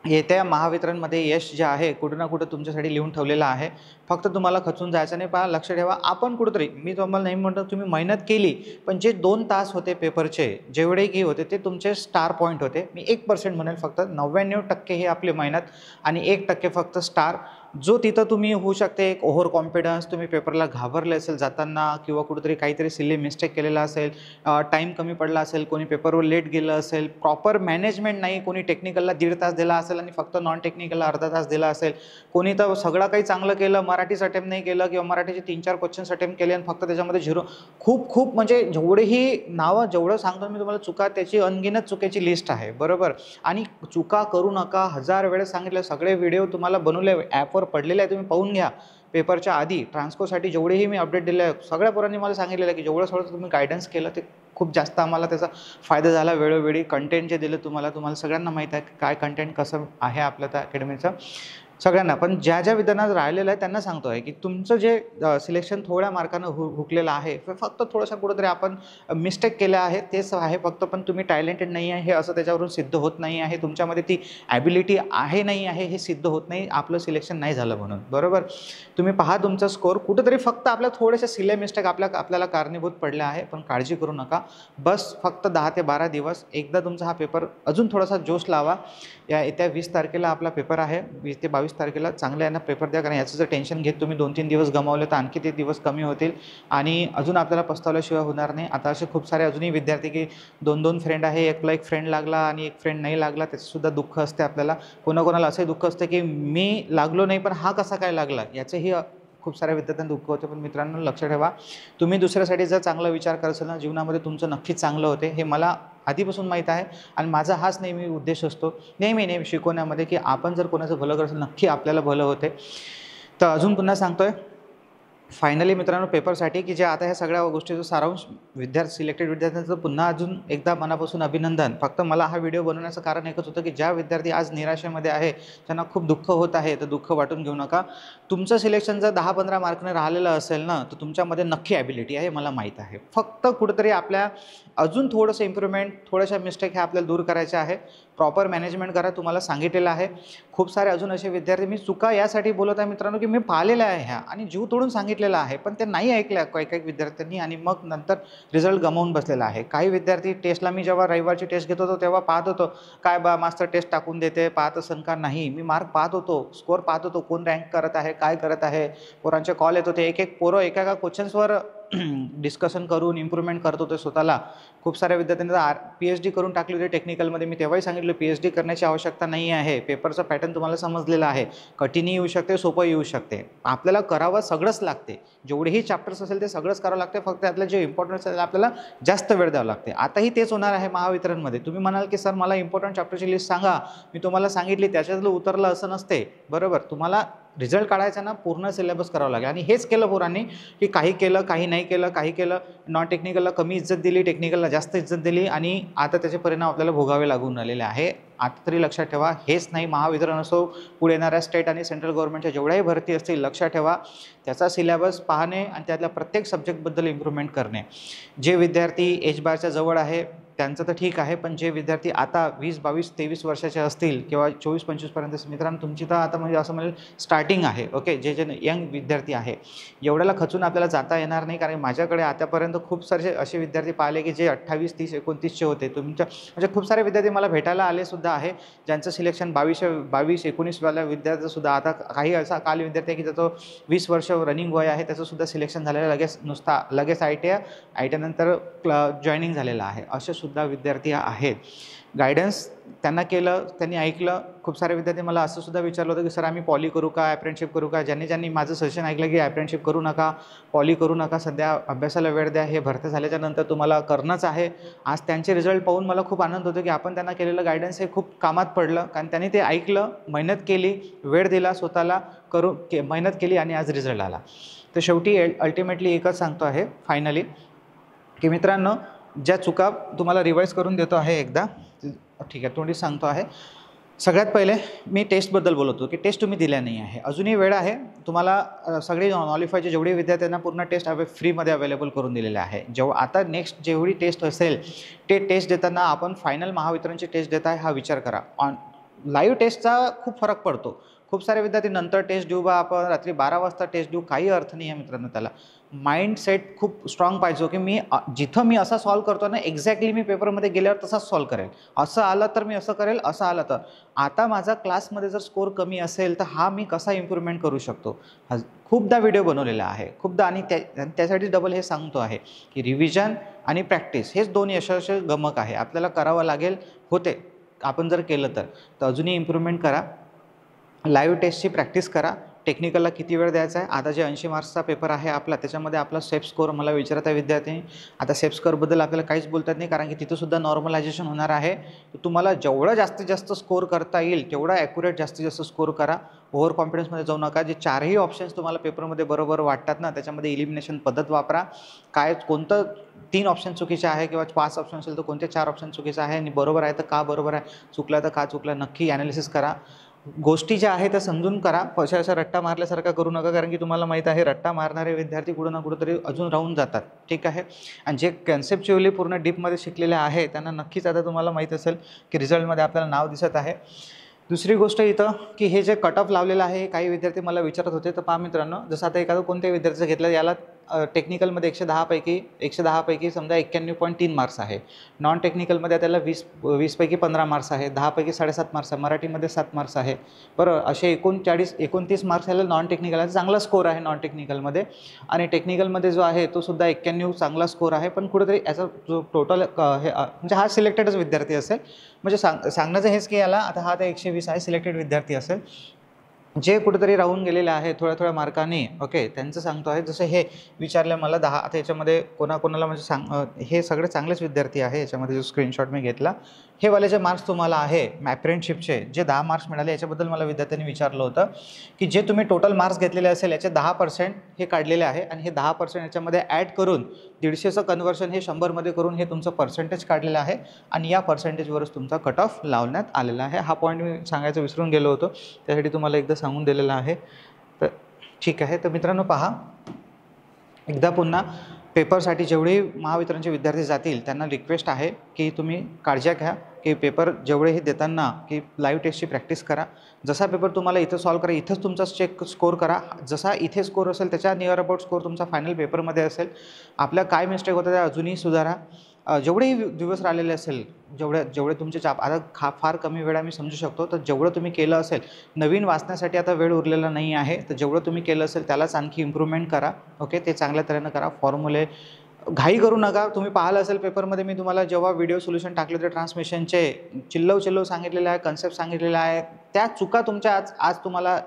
येत्या महावितरणमध्ये यश जे आहे कुठं ना कुठं तुमच्यासाठी लिहून ठेवलेलं आहे. फक्त तुम्हाला खचून जायचं नाही. पहा, लक्ष ठेवा, आपण कुठेतरी, मी तुम्हाला नेहमी म्हणतो तुम्ही मेहनत केली, पण जे 2 तास होते पेपरचे, जेवढे की होते ते तुमचे स्टार पॉईंट होते. मी 1% म्हणेल फक्त. 99% ही आपली मेहनत आणि 1% फक्त स्टार. जो तिथं तुम्ही होऊ शकते एक ओव्हर कॉन्फिडन्स, तुम्ही पेपरला घाबरले असेल जाताना किंवा कुठेतरी काहीतरी सिली मिस्टेक केलेला असेल, टाईम कमी पडला असेल, कोणी पेपरवर लेट गेलं असेल, प्रॉपर मॅनेजमेंट नाही, कोणी टेक्निकलला 1.5 तास दिला असेल आणि फक्त नॉन टेक्निकलला अर्धा तास दिला असेल, कोणी तर सगळं काही चांगलं केलं, मराठीचं अटेम्प्ट नाही केलं किंवा मराठीचे 3-4 क्वेश्चन्स अटेम्प्ट केले आणि फक्त त्याच्यामध्ये 0. खूप खूप म्हणजे जेवढेही नावं जेवढं सांगतो मी तुम्हाला चुका, त्याची अनगिनत चुकीची लिस्ट आहे, बरोबर. आणि चुका करू नका, 1000 वेळेस सांगितलं. सगळे व्हिडिओ तुम्हाला बनवले ॲपवर पडलेले आहे, तुम्ही पाहून घ्या. पेपरच्या आधी ट्रान्सकोसाठी जेवढेही मी अपडेट दिले आहे, सगळ्या पोरांनी मला सांगितलेलं आहे की जेवढं थोडं तुम्ही गायडन्स केलं ते खूप जास्त आम्हाला त्याचा फायदा झाला. वेळोवेळी कंटेंट जे दिलं तुम्हाला सगळ्यांना माहीत आहे काय कंटेंट कसं आहे आपलं त्या अकॅडमीचं, सगळ्यांना. पण ज्या विद्यार्थ्यांना राहिलेलं आहे त्यांना सांगतो आहे की तुमचं जे सिलेक्शन थोड्या मार्कानं हुकलेलं आहे, फक्त थोडंसं कुठंतरी आपण मिस्टेक केल्या आहेत तेच आहे फक्त. पण तुम्ही टॅलेंटेड नाही आहे हे असं त्याच्यावरून सिद्ध होत नाही आहे. तुमच्यामध्ये ती ॲबिलिटी आहे नाही आहे हे सिद्ध होत नाही, आपलं सिलेक्शन नाही झालं म्हणून, बरोबर. तुम्ही पहा तुमचा स्कोर कुठंतरी फक्त आपल्या थोड्याशा सिले मिस्टेक आपल्याला कारणीभूत पडल्या आहे. पण काळजी करू नका, बस फक्त 10 ते 12 दिवस एकदा तुमचा हा पेपर अजून थोडासा जोश लावा. येत्या 20 तारखेला आपला पेपर आहे. 20 ते 22 तारखेला चांगल्या यांना पेपर द्या, कारण याचं जर टेन्शन घेत तुम्ही 2-3 दिवस गमावले तर आणखी ते दिवस कमी होतील आणि अजून आपल्याला पस्तावल्याशिवाय होणार नाही. आता असे खूप सारे अजूनही विद्यार्थी की 2-2 फ्रेंड आहे, एकला एक फ्रेंड लागला आणि एक फ्रेंड नाही लागला, त्याचंसुद्धा दुःख असते आपल्याला. कोणाकोणाला असंही दुःख असतं की मी लागलो नाही पण हा कसा काय लागला, याचंही खूप साऱ्या विद्यार्थ्यांना दुःख होते. पण मित्रांनो लक्ष ठेवा, तुम्ही दुसऱ्यासाठी जर चांगला विचार कराल ना जीवनामध्ये तुमचं नक्कीच चांगलं होते, हे मला आधीपासून माहीत आहे. आणि माझा हाच नेहमी उद्देश असतो नेहमी शिकवण्यामध्ये की आपण जर कोणाचं भलं करत नक्की आपल्याला भलं होते. तर अजून पुन्हा सांगतोय फायनली मित्रांनो पेपरसाठी की जे आता ह्या सगळ्या गोष्टीचं सारांश सिलेक्टेड विद्यार्थ्यांचं पुन्हा अजून एकदा मनापासून अभिनंदन. फक्त मला हा व्हिडिओ बनवण्याचं कारण एकच होतं की ज्या विद्यार्थी आज निराशेमध्ये आहे, त्यांना खूप दुःख होत आहे, तर दुःख वाटून घेऊ नका. तुमचं सिलेक्शन जर 10-15 मार्कने राहिलेलं असेल ना, तर तुमच्यामध्ये नक्की ॲबिलिटी आहे, मला माहीत आहे. फक्त कुठेतरी आपल्या अजून थोडंसं इम्प्रूव्हमेंट, थोड्याशा मिस्टेक ह्या आपल्याला दूर करायच्या आहे. प्रॉपर मॅनेजमेंट करा, तुम्हाला सांगितलेलं आहे. खूप सारे अजून असे विद्यार्थी, मी चुका यासाठी बोलत आहे मित्रांनो की मी पाहिलेल्या आहे ह्या आणि जीव तोडून सांगितलेलं आहे, पण ते नाही ऐकल्या काही विद्यार्थ्यांनी आणि मग नंतर रिझल्ट गमावून बसलेला आहे. काही विद्यार्थी टेस्टला, मी जेव्हा रविवारची टेस्ट घेत होतो तेव्हा पाहत होतो काय बा मास्टर टेस्ट टाकून देते, पाहत असन का नाही. मी मार्क पाहत होतो, स्कोअर पाहत होतो, कोण रँक करत आहे, काय करत आहे. पोरांचे कॉल येत होते, एक पोरं एका क्वेश्चन्सवर डिस्कशन करून इम्प्रूव्हमेंट करत होते स्वतःला. खूप साऱ्या विद्यार्थ्यांनी PhD करून टाकली होती टेक्निकलमध्ये. मी तेव्हाही सांगितलं PhD करण्याची आवश्यकता नाही आहे. पेपरचा पॅटर्न तुम्हाला समजलेला आहे, कठीणही येऊ शकते, सोपं येऊ शकते. आपल्याला करावं सगळंच लागते, जेवढेही चॅप्टर्स असेल ते सगळंच करावं लागते. फक्त त्यातलं जे इम्पॉर्टन्स आहे आपल्याला जास्त वेळ द्यावं लागते. आताही तेच होणार आहे महावितरणमध्ये. तुम्ही म्हणाल की सर मला इम्पॉर्टंट चॅप्टरची लिस्ट सांगा, मी तुम्हाला सांगितली त्याच्यातलं उतरलं असं नसते, बरोबर. तुम्हाला रिझल्ट काढायचा ना, पूर्ण सिलेबस करावं लागेल. आणि हेच केलं पोरांनी की काही केलं, काही नाही केलं, काही केलं नॉन टेक्निकलला कमी इज्जत दिली, टेक्निकलला जास्त इज्जत दिली आणि आता त्याचे परिणाम आपल्याला भोगावे लागून आलेले आहे. आता तरी लक्षात ठेवा, हेच नाही महावितरण असो, पुढे येणाऱ्या स्टेट आणि सेंट्रल गव्हर्नमेंटच्या जेवढ्याही भरती असतील, लक्षात ठेवा त्याचा सिलेबस पाहणे आणि त्यातल्या प्रत्येक सब्जेक्टबद्दल इम्प्रूव्हमेंट करणे. जे विद्यार्थी एज बारच्या जवळ आहे त्यांचं तर ठीक आहे, पण जे विद्यार्थी आता 20, 22, 23 वर्षाचे असतील किंवा 24-25 पर्यंत, मित्रांनो तुमची तर आता म्हणजे असं म्हणजे स्टार्टिंग आहे. ओके, जे यंग विद्यार्थी आहे एवढ्याला खचून आपल्याला जाता येणार नाही. कारण माझ्याकडे आतापर्यंत खूप सारे असे विद्यार्थी पाहिले की जे 28, 30, 29चे होते. तुमच्या म्हणजे खूप सारे विद्यार्थी मला भेटायला आले सुद्धा आहे, ज्यांचं सिलेक्शन 22-19 वाल्या विद्यार्थ्यांसुद्धा. आता काही असा काल विद्यार्थी आहे की त्याचं 20 वर्ष रनिंग वय आहे, त्याचंसुद्धा सिलेक्शन झालेलं लगेच ITI नंतर जॉईनिंग झालेलं आहे. असे सुद्धा विद्यार्थी आहेत. गायडन्स त्यांना केलं, त्यांनी ऐकलं. खूप सारे विद्यार्थी मला असं सुद्धा विचारलं होतं की सर आम्ही पॉली करू का, अप्रेंटिसशिप करू का. ज्यांनी माझं सजेशन ऐकलं की अप्रेंटिसशिप करू नका, पॉली करू नका, सध्या अभ्यासाला वेळ द्या, हे भरती झाल्याच्या नंतर तुम्हाला करणंच आहे. आज त्यांचे रिझल्ट पाहून मला खूप आनंद होतो की आपण त्यांना केलेलं गायडन्स हे खूप कामात पडलं, कारण त्यांनी ते ऐकलं, मेहनत केली, वेळ दिला स्वतःला, मेहनत केली आणि आज रिझल्ट आला. तर शेवटी अल्टिमेटली एकच सांगतो आहे फायनली की मित्रांनो, ज्या चुका तुम्हाला रिवाईज करून देतो आहे एकदा, ठीक आहे, तोंडी सांगतो आहे. सगळ्यात पहिले मी टेस्टबद्दल बोलतो की टेस्ट तुम्ही दिल्या नाही आहे, अजूनही वेळ आहे. तुम्हाला सगळे नॉलिफायचे जेवढे विद्यार्थ्यांना पूर्ण टेस्ट फ्रीमध्ये अवेलेबल करून दिलेले आहे. आता नेक्स्ट जेवढी टेस्ट असेल ते टेस्ट देताना आपण फायनल महावितरणची टेस्ट देत आहे हा विचार करा. लाईव्ह टेस्टचा खूप फरक पडतो. खूप सारे विद्यार्थी नंतर टेस्ट देऊ बा, आपण रात्री 12 वाजता टेस्ट देऊ, काही अर्थ नाही आहे मित्रांनो त्याला. माइंडसेट खूप स्ट्राँग पाहिजे की मी जिथं मी असा सॉल्व्ह करतो ना, एक्झॅक्टली मी पेपरमध्ये गेल्यावर तसाच सॉल्व्ह करेल. असं आलं तर मी असं करेल, असं आलं तर. आता माझा क्लासमध्ये जर स्कोर कमी असेल तर हा मी कसा इम्प्रूव्हमेंट करू शकतो. खूपदा व्हिडिओ बनवलेला आहे, खूपदा, आणि त्यासाठी डबल हे सांगतो आहे की रिव्हिजन आणि प्रॅक्टिस हेच दोन यशाचे गमक आहे. आपल्याला करावं लागेल, होते आपण जर केलं तर अजूनही इम्प्रूव्हमेंट करा. लाईव्ह टेस्टची प्रॅक्टिस करा. टेक्निकलला किती वेळ द्यायचा आहे. आता जे 80 मार्क्सचा पेपर आहे आपला, त्याच्यामध्ये आपला सेफ स्कोअर मला विचारत आहे विद्यार्थी. आता सेफ स्कोअरबद्दल आपल्याला काहीच बोलता येत नाही, कारण की तिथंसुद्धा नॉर्मलायझेशन होणार आहे. तुम्हाला जेवढं जास्तीत जास्त स्कोअर करता येईल तेवढा ॲक्युरेट जास्तीत जास्त स्कोअर करा. ओव्हर कॉन्फिडन्समध्ये जाऊ नका. जे चारही ऑप्शन्स तुम्हाला पेपरमध्ये बरोबर वाटतात ना, त्याच्यामध्ये इलिमिनेशन पद्धत वापरा. कोणतं 3 ऑप्शन चुकीचे आहे किंवा 5 ऑप्शन असेल तर कोणते 4 ऑप्शन चुकीचे आहे, आणि बरोबर आहे तर का बरोबर आहे, चुकला तर का चुकला, नक्की ॲनालिसिस करा. गोष्टी ज्या आहेत त्या समजून करा. अशा रट्टा मारल्यासारखा करू नका, कारण की तुम्हाला माहीत आहे रट्टा मारणारे विद्यार्थी कुठं ना कुठंतरी अजून राहून जातात. ठीक आहे. आणि जे कन्सेप्च्युअली पूर्ण डीपमध्ये शिकलेले आहे त्यांना नक्कीच आता तुम्हाला माहीत असेल की रिझल्टमध्ये आपल्याला नाव दिसत आहे. दुसरी गोष्ट इथं की हे जे कट ऑफ लावलेलं आहे, काही विद्यार्थी मला विचारत होते, तर पहा मित्रांनो, जसं आता एखादं कोणत्याही विद्यार्थीचं घेतलं, याला टेक्निकलमध्ये 110 पैकी समजा 91.3 मार्क्स आहे. नॉन टेक्निकलमध्ये त्याला 20 पैकी 15 मार्क्स आहे, 10 पैकी 7.5 मार्क्स आहे, मराठीमध्ये 7 मार्क्स आहे. बरोबर, असे 29 मार्क्स याला नॉन टेक्निकल आहे. चांगला स्कोर आहे नॉन टेक्निकलमध्ये. आणि टेक्निकलमध्ये जो आहे तो सुद्धा 91 चांगला स्कोर आहे. पण कुठेतरी याचा जो टोटल म्हणजे हा सिलेक्टेडच विद्यार्थी असेल. म्हणजे सांगण्याचं हेच की याला आता हा तर 120 आहे, सिलेक्टेड विद्यार्थी असेल. जे कुठेतरी राहून गेलेले आहे थोड्या मार्काने, ओके, त्यांचं सांगतो आहे. जसं हे विचारलं मला 10, आता याच्यामध्ये कोणाकोणाला म्हणजे हे सगळे चांगलेच विद्यार्थी आहे. याच्यामध्ये जो स्क्रीनशॉट मी घेतला, हे वाले जे मार्क्स तुम्हाला आहे अप्रेंटिसशिपचे जे 10 मार्क्स मिळाले, याच्याबद्दल मला विद्यार्थ्यांनी विचारलं होतं की जे तुम्ही टोटल मार्क्स घेतलेले असेल याचे 10% हे काढलेले आहे, आणि हे 10% याच्यामध्ये ॲड करून 150चं कन्व्हर्शन हे 100मध्ये करून हे तुमचं पर्सेंटेज काढलेलं आहे, आणि या पर्सेंटेजवरच तुमचा कट ऑफ लावण्यात आलेला आहे. हा पॉईंट मी सांगायचं विसरून गेलो होतो, त्यासाठी तुम्हाला एकदा सांगून दिलेलं आहे. तर ठीक आहे. तर मित्रांनो पहा, एकदा पुन्हा पेपरसाठी जेवढे महावितरणचे विद्यार्थी जातील त्यांना रिक्वेस्ट आहे की तुम्ही काळजी घ्या की पेपर जेवढेही देताना की लाईव्ह टेस्टची प्रॅक्टिस करा. जसा पेपर तुम्हाला इथं सॉल्व्ह करा, इथंच तुमचा स्कोर करा. जसा इथे स्कोर असेल त्याच्या नियर अबाउट स्कोर तुमचा फायनल पेपरमध्ये असेल. आपल्या काय मिस्टेक होतं त्या अजूनही सुधारा. जेवढेही दिवस राहिलेले असेल, जेवढे तुमचे आता फार कमी वेळा मी समजू शकतो, तर जेवढं तुम्ही केलं असेल, नवीन वाचण्यासाठी आता वेळ उरलेला नाही आहे, तर जेवढं तुम्ही केलं असेल त्यालाच आणखी इम्प्रूव्हमेंट करा. ओके, ते चांगल्या तऱ्हेनं करा. फॉर्म्युले घाई करू नका. तुम्ही पाहिलं असेल पेपरमध्ये मी तुम्हाला जेव्हा व्हिडिओ सोल्युशन टाकले होते ट्रान्समिशनचे, चिल्लव सांगितलेलं आहे, कन्सेप्ट सांगितलेला आहे, त्या चुका तुमच्या आज तुम्हाला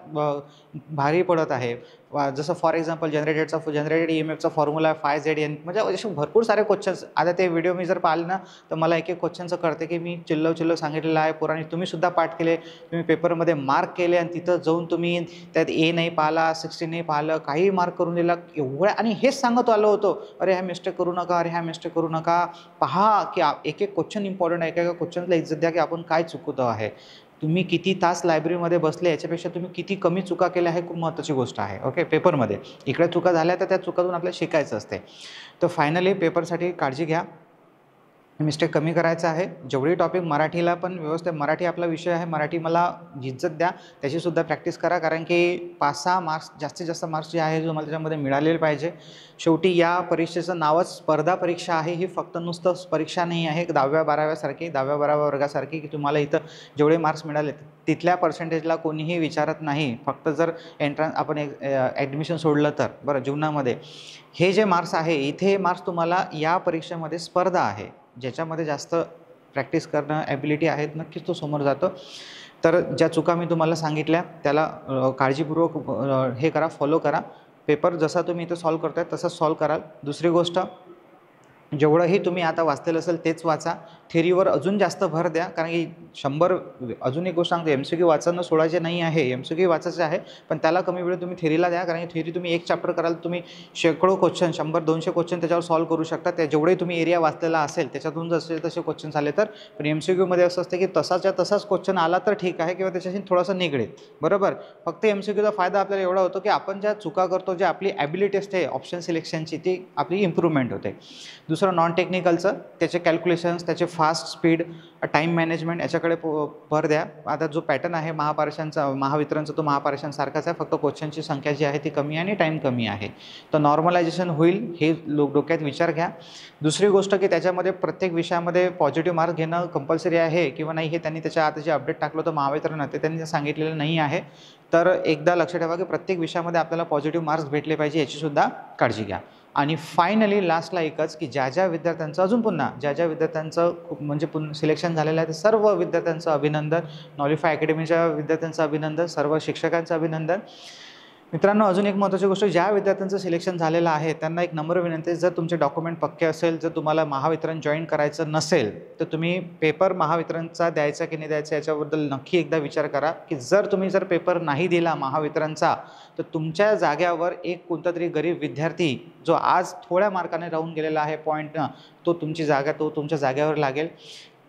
भारी पडत आहे. जसं फॉर एक्झाम्पल जनरेटेड EMFचा फॉर्म्युला आहे 5ZN, म्हणजे असे भरपूर सारे क्वेश्चन्स. आता ते व्हिडिओ मी जर पाहिले ना, तर मला एक क्वेश्चनचं कळते की मी चिल्लव सांगितलेलं आहे. पुराणी तुम्हीसुद्धा पाठ केले, तुम्ही पेपरमध्ये मार्क केले, आणि तिथं जाऊन तुम्ही त्यात A नाही पाहिला, 60 नाही पाहिलं, काही मार्क करून दिला एवढ्या, आणि हेच सांगत आलो होतो, अरे ह्या मिस्टेक करू नका, अरे ह्या मिस्टेक करू नका. पहा की एक क्वेश्चन इम्पॉर्टंट आहे, एका क्वेश्चनला इज्जत द्या की आपण काय चुकतो आहे. तुम्ही किती तास लायब्ररीमध्ये बसले याच्यापेक्षा तुम्ही किती कमी चुका केल्या हे खूप महत्त्वाची गोष्ट आहे. ओके, पेपरमध्ये इकडे चुका झाल्या तर त्या चुकातून आपल्याला शिकायचं असते. तर फायनली पेपरसाठी काळजी घ्या, मिस्टेक कमी करायचं आहे. जेवढी टॉपिक मराठीला पण व्यवस्थित, मराठी आपला विषय आहे, मराठी मला इज्जत द्या, त्याचीसुद्धा प्रॅक्टिस करा, कारण की 5-6 मार्क्स जास्तीत जास्त मार्क्स जे आहे जो मला त्याच्यामध्ये मिळालेले पाहिजे. शेवटी या परीक्षेचं नावच स्पर्धा परीक्षा आहे. ही फक्त नुसतं परीक्षा नाही आहे 10व्या-12व्या वर्गासारखी, की तुम्हाला इथं जेवढे मार्क्स मिळाले तिथल्या पर्सेंटेजला कोणीही विचारत नाही. फक्त जर आपण ॲडमिशन सोडलं तर बरं, जीवनामध्ये हे जे मार्क्स आहे, इथे मार्क्स तुम्हाला या परीक्षेमध्ये स्पर्धा आहे, ज्याच्यामध्ये जास्त प्रॅक्टिस करणं ॲबिलिटी आहेत, नक्कीच तो समोर जातो. तर ज्या चुका मी तुम्हाला सांगितल्या त्याला काळजीपूर्वक हे करा, फॉलो करा. पेपर जसा तुम्ही इथं सॉल्व्ह करताय तसंच सॉल्व्ह कराल. दुसरी गोष्ट, जेवढंही तुम्ही आता वाचलेलं असेल तेच वाचा. थेरीवर अजून जास्त भर द्या, कारण की 100 अजून एक गोष्ट सांगतो, MCQ वाचणं सोडायचे नाही आहे, MCQ वाचायचे आहे, पण त्याला कमी वेळ तुम्ही थेरीला द्या, कारण की थेरी तुम्ही एक चॅप्टर कराल, तुम्ही शेकडो क्वेश्चन, 100-200 क्वेश्चन त्याच्यावर सॉल्व्ह करू शकता. त्या जेवढे तुम्ही एरिया वाचलेला असेल त्याच्यातून जसे तसे क्वेश्चन आले तर. पण MCQमध्ये असं असतं की तसाच्या तसाच क्वेश्चन आला तर ठीक आहे, किंवा त्याच्याशी थोडासा निगडीत, बरोबर. फक्त MCQचा फायदा आपल्याला एवढा होतो की आपण ज्या चुका करतो, जे आपली ॲबिलिटी असते ऑप्शन सिलेक्शनची, ती आपली इम्प्रूव्हमेंट होते. दुसरं नॉन टेक्निकलचं, त्याचे कॅल्क्युलेशन्स, त्याचे फास्ट स्पीड, टाईम मॅनेजमेंट याच्याकडे भर द्या. आता जो पॅटर्न आहे महापारेषणचा, महावितरणचा, तो महापारेषण सारखाच आहे, फक्त क्वेश्चनची संख्या जी आहे ती कमी आहे आणि टाईम कमी आहे. तर नॉर्मलायझेशन होईल हे डोक्यात विचार घ्या. दुसरी गोष्ट की त्याच्यामध्ये प्रत्येक विषयामध्ये पॉझिटिव्ह मार्क घेणं कंपल्सरी आहे किंवा नाही हे त्यांनी त्याच्या आता जे अपडेट टाकलं होतं महावितरण ते त्यांनी सांगितलेलं नाही आहे. तर एकदा लक्षात ठेवा की प्रत्येक विषयामध्ये आपल्याला पॉझिटिव्ह मार्क्स भेटले पाहिजे याचीसुद्धा काळजी घ्या. आणि फायनली लास्टला एकच की ज्या विद्यार्थ्यांचं अजून पुन्हा ज्या विद्यार्थ्यांचं खूप म्हणजे सिलेक्शन झालेलं आहे ते सर्व विद्यार्थ्यांचं अभिनंदन. नॉलिफाय अकॅडमीच्या विद्यार्थ्यांचं अभिनंदन, सर्व शिक्षकांचं अभिनंदन. मित्रांनो, अजून एक महत्त्वाची गोष्ट, ज्या विद्यार्थ्यांचं सिलेक्शन झालेलं आहे त्यांना एक नम्र विनंती आहे, जर तुमचे डॉक्युमेंट पक्के असेल, जर तुम्हाला महावितरण जॉईन करायचं नसेल तर तुम्ही पेपर महावितरणचा द्यायचा की नाही द्यायचा याच्याबद्दल नक्की एकदा विचार करा. की जर पेपर नाही दिला महावितरणचा तर तुमच्या जाग्यावर एक कोणता तरी गरीब विद्यार्थी जो आज थोड्या मार्काने राहून गेलेला आहे पॉईंटनं, तो तुमच्या जाग्यावर लागेल.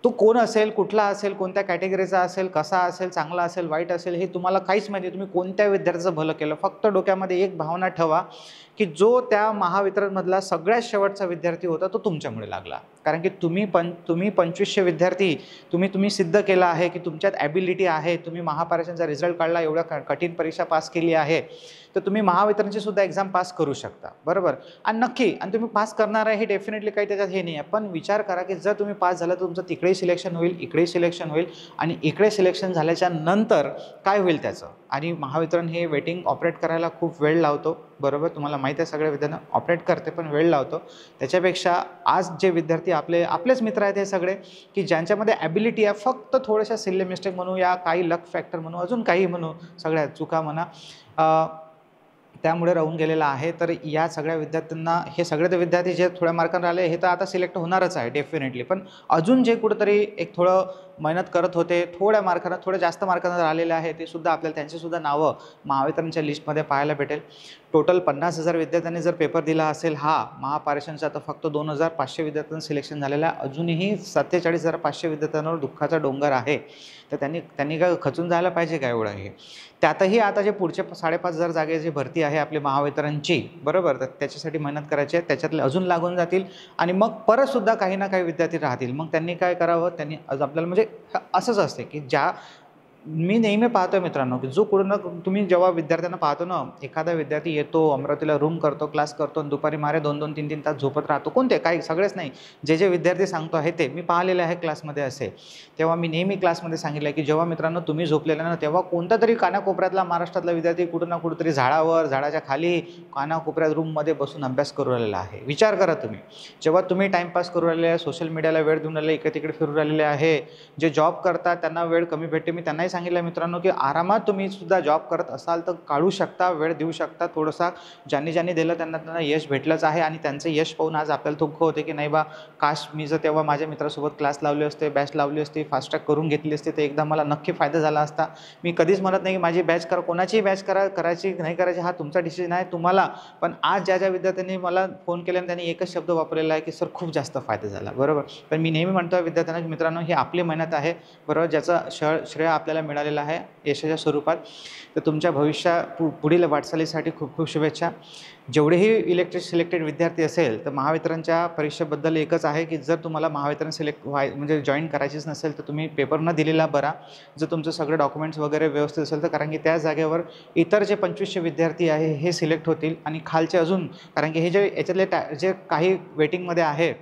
तो कोण असेल, कुठला असेल, कोणत्या कॅटेगरीचा असेल, कसा असेल, चांगला असेल, वाईट असेल, हे तुम्हाला काहीच माहिती नाही. तुम्ही कोणत्या विद्यार्थ्याचं भलं केलं. फक्त डोक्यामध्ये एक भावना ठेवा की जो त्या महावितरणमधला सगळ्यात शेवटचा विद्यार्थी होता तो तुमच्यामुळे लागला. कारण की तुम्ही 2500 विद्यार्थी तुम्ही सिद्ध केलं आहे की तुमच्यात ॲबिलिटी आहे. तुम्ही महापारेषणचा रिझल्ट काढला, एवढ्या कठीण परीक्षा पास केली आहे, तर तुम्ही महावितरणची सुद्धा एक्झाम पास करू शकता. बरोबर. आणि नक्की तुम्ही पास करणार आहे हे डेफिनेटली काही त्याच्यात हे नाही आहे. पण विचार करा की जर तुम्ही पास झाला तर तुमचं तिकडेही सिलेक्शन होईल, इकडेही सिलेक्शन होईल आणि इकडे सिलेक्शन झाल्याच्या नंतर काय होईल त्याचं. आणि महावितरण हे वेटिंग ऑपरेट करायला खूप वेळ लावतो. बरोबर, तुम्हाला माहिती आहे, सगळ्या विद्यार्थ्यांना ऑपरेट करते पण वेळ लावतो. त्याच्यापेक्षा आज जे विद्यार्थी आपलेच मित्र आहेत हे सगळे की ज्यांच्यामध्ये ॲबिलिटी आहे, फक्त थोड्याशा सिल्ली मिस्टेक म्हणू या काही लक फॅक्टर म्हणू अजून काही म्हणू, सगळ्या चुका म्हणा, त्यामुळे राहून गेलेला आहे. तर या सगळ्या विद्यार्थ्यांना, हे सगळे ते विद्यार्थी जे थोड्या मार्कांना आले हे तर आता सिलेक्ट होणारच आहे डेफिनेटली. पण अजून जे कुठंतरी एक थोडं मेहनत करत होते, थोड्या जास्त मार्कांना आलेले आहे, ते सुद्धा आपल्याला त्यांचीसुद्धा नावं महावितरणच्या लिस्टमध्ये पाहायला भेटेल. टोटल 50,000 विद्यार्थ्यांनी जर पेपर दिला असेल महापारेषणचा, तर फक्त 2,500 विद्यार्थ्यांचं सिलेक्शन झालेलं आहे. अजूनही 47,500 विद्यार्थ्यांवर दुःखाचा डोंगर आहे. तर त्यांनी काय खचून जायला पाहिजे का एवढं हे. त्यातही आता जे पुढचे 5,500 जागेची भरती आहे आपली महावितरणची, बरोबर, तर त्याच्यासाठी मेहनत करायची आहे. त्याच्यातले अजून लागून जातील आणि मग परतसुद्धा काही ना काही विद्यार्थी राहतील. मग त्यांनी काय करावं, त्यांनी आपल्याला म्हणजे असंच असते की मी नेहमी पाहतो आहे मित्रांनो की जो कुठं तुम्ही जेव्हा विद्यार्थ्यांना पाहतो ना, एखादा विद्यार्थी येतो, अमरावतीला रूम करतो, क्लास करतो आणि दुपारी मारे 2-2, 3-3 तास झोपत राहतो. कोणते, काही सगळेच नाही, जे विद्यार्थी सांगतो आहे ते मी पाहिलेले आहे क्लासमध्ये असे. तेव्हा मी नेहमी क्लासमध्ये सांगितलं की जेव्हा मित्रांनो तुम्ही झोपलेला ना, तेव्हा कोणता तरी कानाकोपऱ्यातला महाराष्ट्रातला विद्यार्थी कुठं ना कुठंतरी झाडावर, झाडाच्या खाली, कानाकोपऱ्यात रूममध्ये बसून अभ्यास करू राहिलेला आहे. विचार करा तुम्ही, जेव्हा तुम्ही टाईमपास करू राहिले आहे, सोशल मीडियाला वेळ देऊन राहिले, इकडे तिकडे फिरू राहिलेले आहे, जे जॉब करतात त्यांना वेळ कमी भेटते. मी त्यांनाही सांगितलं मित्रांनो की आरामात तुम्ही सुद्धा जॉब करत असाल तर काढू शकता, वेळ देऊ शकता थोडंसं. ज्यांनी दिलं त्यांना यश भेटलंच आहे आणि त्यांचं यश पाहून आज आपल्याला दुःख होते की नाही बा, काश मी जर तेव्हा माझ्या मित्रासोबत क्लास लावले असते, बॅच लावली असती, फास्ट ट्रॅक करून घेतली असते, तर एकदा मला नक्की फायदा झाला असता. मी कधीच म्हणत नाही की माझी बॅच करा, कोणाचीही बॅच करायची नाही करायची हा तुमचा डिसिजन आहे तुम्हाला. पण आज ज्या विद्यार्थ्यांनी मला फोन केला आणि त्यांनी एकच शब्द वापरलेला आहे की सर खूप जास्त फायदा झाला. बरोबर. पण मी नेहमी म्हणतो विद्यार्थ्यांना, मित्रांनो ही आपली मेहनत आहे, बरोबर, ज्याचं श्रेय आपल्याला मिळालेलं आहे यशाच्या स्वरूपात. तर तुमच्या पुढील वाटचालीसाठी खूप खूप शुभेच्छा. जेवढेही सिलेक्टेड विद्यार्थी असेल तर महावितरणच्या परीक्षेबद्दल एकच आहे की जर तुम्हाला महावितरण म्हणजे जॉईन करायचीच नसेल तर तुम्ही पेपर न दिलेला बरा. जर तुमचं सगळं डॉक्युमेंट्स वगैरे व्यवस्थित असेल तर, कारण की त्या जागेवर इतर जे 2500 विद्यार्थी आहे हे सिलेक्ट होतील आणि खालचे अजून, कारण की हे याच्यातले जे काही वेटिंगमध्ये आहे,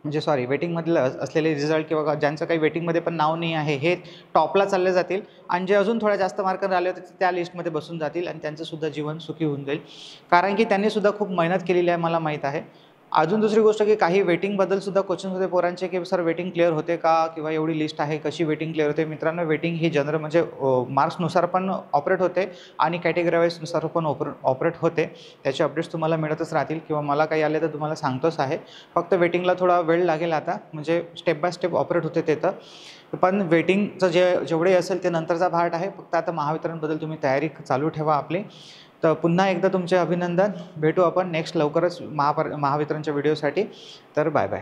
म्हणजे वेटिंगमधलं असलेले रिझल्ट किंवा ज्यांचं काही वेटिंगमध्ये पण नाव नाही आहे हे टॉपला चालले जातील आणि जे अजून थोड्या जास्त मार्कांवर आले होते त्या लिस्टमध्ये बसून जातील आणि त्यांचंसुद्धा जीवन सुखी होऊन जाईल. कारण की त्यांनीसुद्धा खूप मेहनत केलेली आहे, मला माहीत आहे. अजून दुसरी गोष्ट की काही वेटिंगबद्दल सुद्धा क्वेश्चन्स होते पोरांचे की सर वेटिंग क्लिअर होते का, किंवा एवढी लिस्ट आहे कशी वेटिंग क्लिअर होते. मित्रांनो, वेटिंग ही जनरल म्हणजे मार्क्सनुसार पण ऑपरेट होते आणि कॅटेगरी वाईजनुसार पण ऑपरेट होते. त्याचे अपडेट्स तुम्हाला मिळतच राहतील किंवा मला काही आले तर तुम्हाला सांगतोच आहे. फक्त वेटिंगला थोडा वेळ लागेल आता, म्हणजे स्टेप बाय स्टेप ऑपरेट होते ते. तर पण वेटिंगचं जेवढे असेल ते नंतरचा पार्ट आहे. फक्त आता महावितरणबद्दल तुम्ही तयारी चालू ठेवा आपली. तर पुन्हा एकदा तुमचे अभिनंदन. भेटू आपण नेक्स्ट लवकरच महावितरणच्या व्हिडिओसाठी. तर बाय बाय.